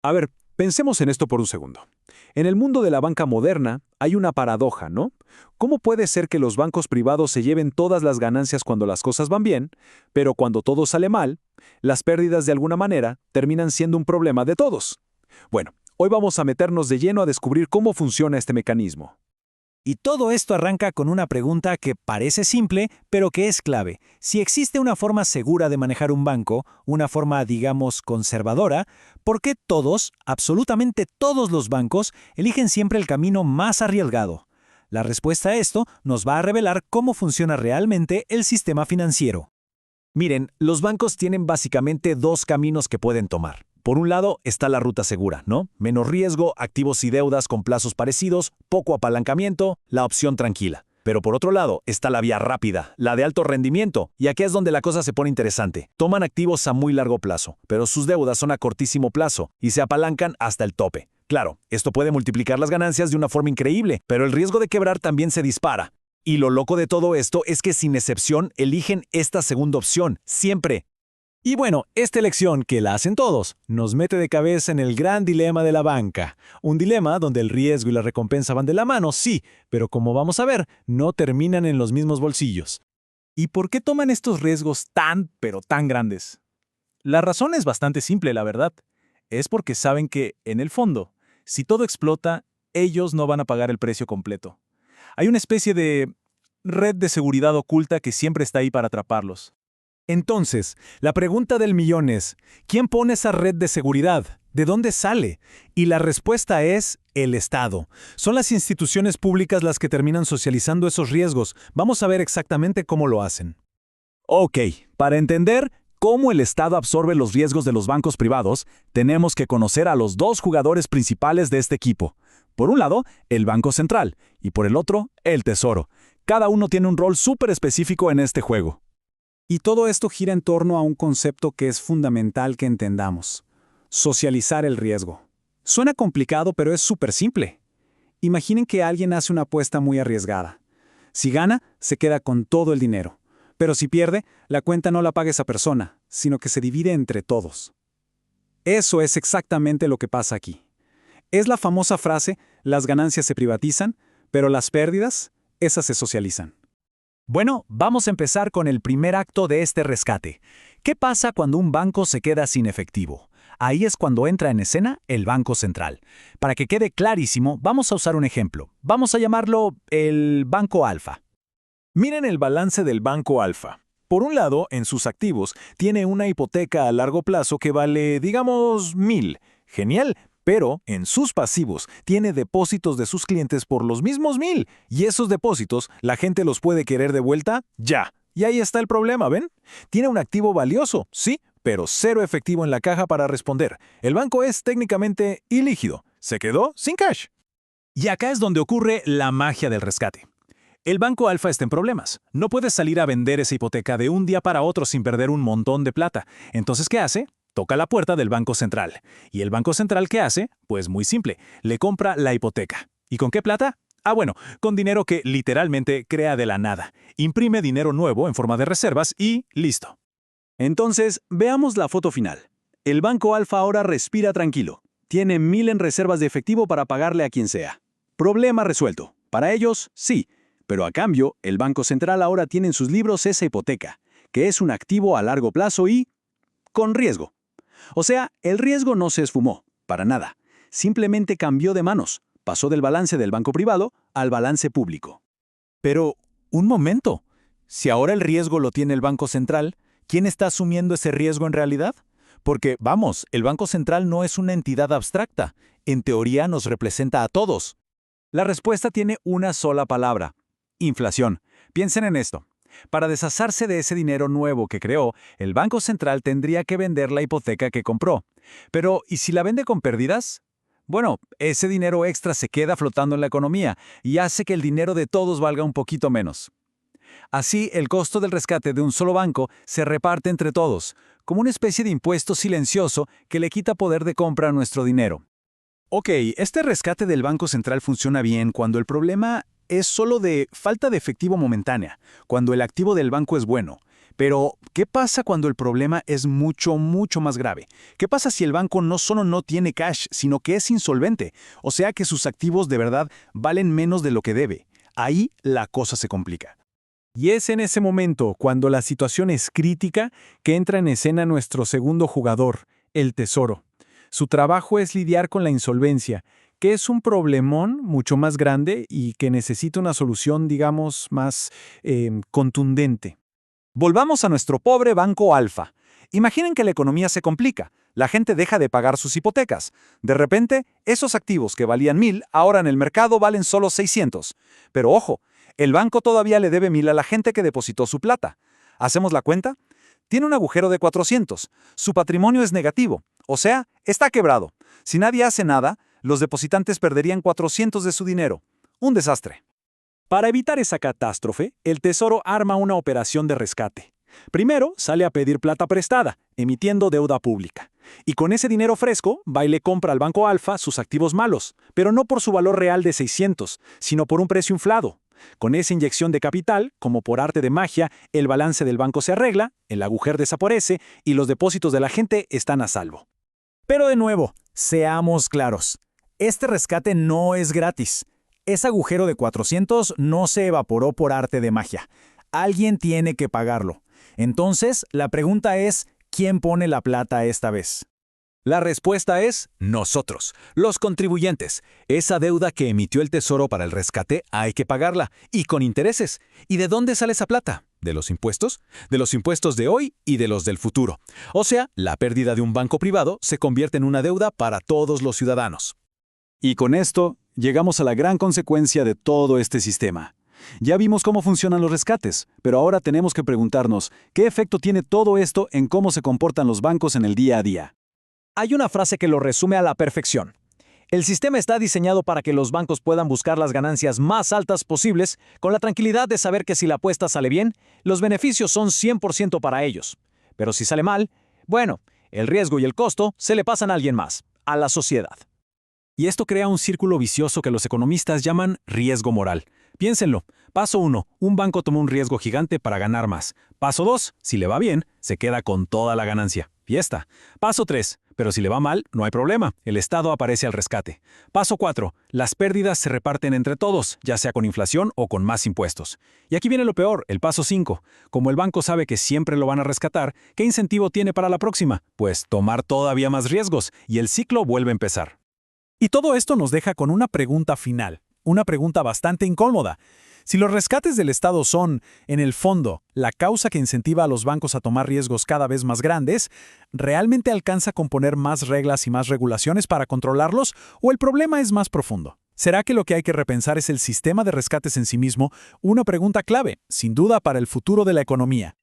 A ver, pensemos en esto por un segundo. En el mundo de la banca moderna hay una paradoja, ¿no? ¿Cómo puede ser que los bancos privados se lleven todas las ganancias cuando las cosas van bien, pero cuando todo sale mal, las pérdidas de alguna manera terminan siendo un problema de todos? Bueno, hoy vamos a meternos de lleno a descubrir cómo funciona este mecanismo. Y todo esto arranca con una pregunta que parece simple, pero que es clave. Si existe una forma segura de manejar un banco, una forma, digamos, conservadora, ¿por qué todos, absolutamente todos los bancos, eligen siempre el camino más arriesgado? La respuesta a esto nos va a revelar cómo funciona realmente el sistema financiero. Miren, los bancos tienen básicamente dos caminos que pueden tomar. Por un lado está la ruta segura, ¿no? Menos riesgo, activos y deudas con plazos parecidos, poco apalancamiento, la opción tranquila. Pero por otro lado está la vía rápida, la de alto rendimiento, y aquí es donde la cosa se pone interesante. Toman activos a muy largo plazo, pero sus deudas son a cortísimo plazo y se apalancan hasta el tope. Claro, esto puede multiplicar las ganancias de una forma increíble, pero el riesgo de quebrar también se dispara. Y lo loco de todo esto es que sin excepción eligen esta segunda opción, siempre. Y bueno, esta elección, que la hacen todos, nos mete de cabeza en el gran dilema de la banca. Un dilema donde el riesgo y la recompensa van de la mano, sí, pero como vamos a ver, no terminan en los mismos bolsillos. ¿Y por qué toman estos riesgos pero tan grandes? La razón es bastante simple, la verdad. Es porque saben que, en el fondo, si todo explota, ellos no van a pagar el precio completo. Hay una especie de red de seguridad oculta que siempre está ahí para atraparlos. Entonces, la pregunta del millón es, ¿quién pone esa red de seguridad? ¿De dónde sale? Y la respuesta es el Estado. Son las instituciones públicas las que terminan socializando esos riesgos. Vamos a ver exactamente cómo lo hacen. Ok, para entender cómo el Estado absorbe los riesgos de los bancos privados, tenemos que conocer a los dos jugadores principales de este equipo. Por un lado, el Banco Central, y por el otro, el Tesoro. Cada uno tiene un rol súper específico en este juego. Y todo esto gira en torno a un concepto que es fundamental que entendamos: socializar el riesgo. Suena complicado, pero es súper simple. Imaginen que alguien hace una apuesta muy arriesgada. Si gana, se queda con todo el dinero. Pero si pierde, la cuenta no la paga esa persona, sino que se divide entre todos. Eso es exactamente lo que pasa aquí. Es la famosa frase: las ganancias se privatizan, pero las pérdidas, esas se socializan. Bueno, vamos a empezar con el primer acto de este rescate. ¿Qué pasa cuando un banco se queda sin efectivo? Ahí es cuando entra en escena el Banco Central. Para que quede clarísimo, vamos a usar un ejemplo. Vamos a llamarlo el Banco Alfa. Miren el balance del Banco Alfa. Por un lado, en sus activos, tiene una hipoteca a largo plazo que vale, digamos, 1,000. Genial. Pero en sus pasivos tiene depósitos de sus clientes por los mismos 1,000. Y esos depósitos, la gente los puede querer de vuelta ya. Y ahí está el problema, ¿ven? Tiene un activo valioso, sí, pero cero efectivo en la caja para responder. El banco es técnicamente ilíquido. Se quedó sin cash. Y acá es donde ocurre la magia del rescate. El Banco Alfa está en problemas. No puede salir a vender esa hipoteca de un día para otro sin perder un montón de plata. Entonces, ¿qué hace? Toca la puerta del Banco Central. ¿Y el Banco Central qué hace? Pues muy simple, le compra la hipoteca. ¿Y con qué plata? Ah, bueno, con dinero que literalmente crea de la nada. Imprime dinero nuevo en forma de reservas y listo. Entonces, veamos la foto final. El Banco Alfa ahora respira tranquilo. Tiene 1,000 en reservas de efectivo para pagarle a quien sea. Problema resuelto. Para ellos, sí. Pero a cambio, el Banco Central ahora tiene en sus libros esa hipoteca, que es un activo a largo plazo y con riesgo. O sea, el riesgo no se esfumó, para nada. Simplemente cambió de manos. Pasó del balance del banco privado al balance público. Pero, un momento. Si ahora el riesgo lo tiene el Banco Central, ¿quién está asumiendo ese riesgo en realidad? Porque, vamos, el Banco Central no es una entidad abstracta. En teoría nos representa a todos. La respuesta tiene una sola palabra: inflación. Piensen en esto. Para deshacerse de ese dinero nuevo que creó, el Banco Central tendría que vender la hipoteca que compró. Pero, ¿y si la vende con pérdidas? Bueno, ese dinero extra se queda flotando en la economía y hace que el dinero de todos valga un poquito menos. Así, el costo del rescate de un solo banco se reparte entre todos, como una especie de impuesto silencioso que le quita poder de compra a nuestro dinero. Ok, este rescate del Banco Central funciona bien cuando el problema es solo de falta de efectivo momentánea, cuando el activo del banco es bueno. Pero, ¿qué pasa cuando el problema es mucho más grave? ¿Qué pasa si el banco no solo no tiene cash, sino que es insolvente? O sea que sus activos de verdad valen menos de lo que debe. Ahí la cosa se complica. Y es en ese momento, cuando la situación es crítica, que entra en escena nuestro segundo jugador, el Tesoro. Su trabajo es lidiar con la insolvencia, que es un problemón mucho más grande y que necesita una solución, digamos, más contundente. Volvamos a nuestro pobre Banco Alfa. Imaginen que la economía se complica. La gente deja de pagar sus hipotecas. De repente, esos activos que valían 1,000 ahora en el mercado valen solo 600. Pero ojo, el banco todavía le debe 1,000 a la gente que depositó su plata. ¿Hacemos la cuenta? Tiene un agujero de 400. Su patrimonio es negativo. O sea, está quebrado. Si nadie hace nada, los depositantes perderían 400 de su dinero. Un desastre. Para evitar esa catástrofe, el Tesoro arma una operación de rescate. Primero, sale a pedir plata prestada, emitiendo deuda pública. Y con ese dinero fresco, va y le compra al Banco Alfa sus activos malos, pero no por su valor real de 600, sino por un precio inflado. Con esa inyección de capital, como por arte de magia, el balance del banco se arregla, el agujero desaparece y los depósitos de la gente están a salvo. Pero de nuevo, seamos claros. Este rescate no es gratis. Ese agujero de 400 no se evaporó por arte de magia. Alguien tiene que pagarlo. Entonces, la pregunta es, ¿quién pone la plata esta vez? La respuesta es nosotros, los contribuyentes. Esa deuda que emitió el Tesoro para el rescate hay que pagarla, y con intereses. ¿Y de dónde sale esa plata? ¿De los impuestos? De los impuestos de hoy y de los del futuro. O sea, la pérdida de un banco privado se convierte en una deuda para todos los ciudadanos. Y con esto, llegamos a la gran consecuencia de todo este sistema. Ya vimos cómo funcionan los rescates, pero ahora tenemos que preguntarnos, ¿qué efecto tiene todo esto en cómo se comportan los bancos en el día a día? Hay una frase que lo resume a la perfección. El sistema está diseñado para que los bancos puedan buscar las ganancias más altas posibles con la tranquilidad de saber que si la apuesta sale bien, los beneficios son 100% para ellos. Pero si sale mal, bueno, el riesgo y el costo se le pasan a alguien más, a la sociedad. Y esto crea un círculo vicioso que los economistas llaman riesgo moral. Piénsenlo. Paso 1. Un banco toma un riesgo gigante para ganar más. Paso 2. Si le va bien, se queda con toda la ganancia. Fiesta. Paso 3. Pero si le va mal, no hay problema. El Estado aparece al rescate. Paso 4. Las pérdidas se reparten entre todos, ya sea con inflación o con más impuestos. Y aquí viene lo peor, el paso 5. Como el banco sabe que siempre lo van a rescatar, ¿qué incentivo tiene para la próxima? Pues tomar todavía más riesgos, y el ciclo vuelve a empezar. Y todo esto nos deja con una pregunta final, una pregunta bastante incómoda. Si los rescates del Estado son, en el fondo, la causa que incentiva a los bancos a tomar riesgos cada vez más grandes, ¿realmente alcanza con poner más reglas y más regulaciones para controlarlos o el problema es más profundo? ¿Será que lo que hay que repensar es el sistema de rescates en sí mismo? Una pregunta clave, sin duda, para el futuro de la economía.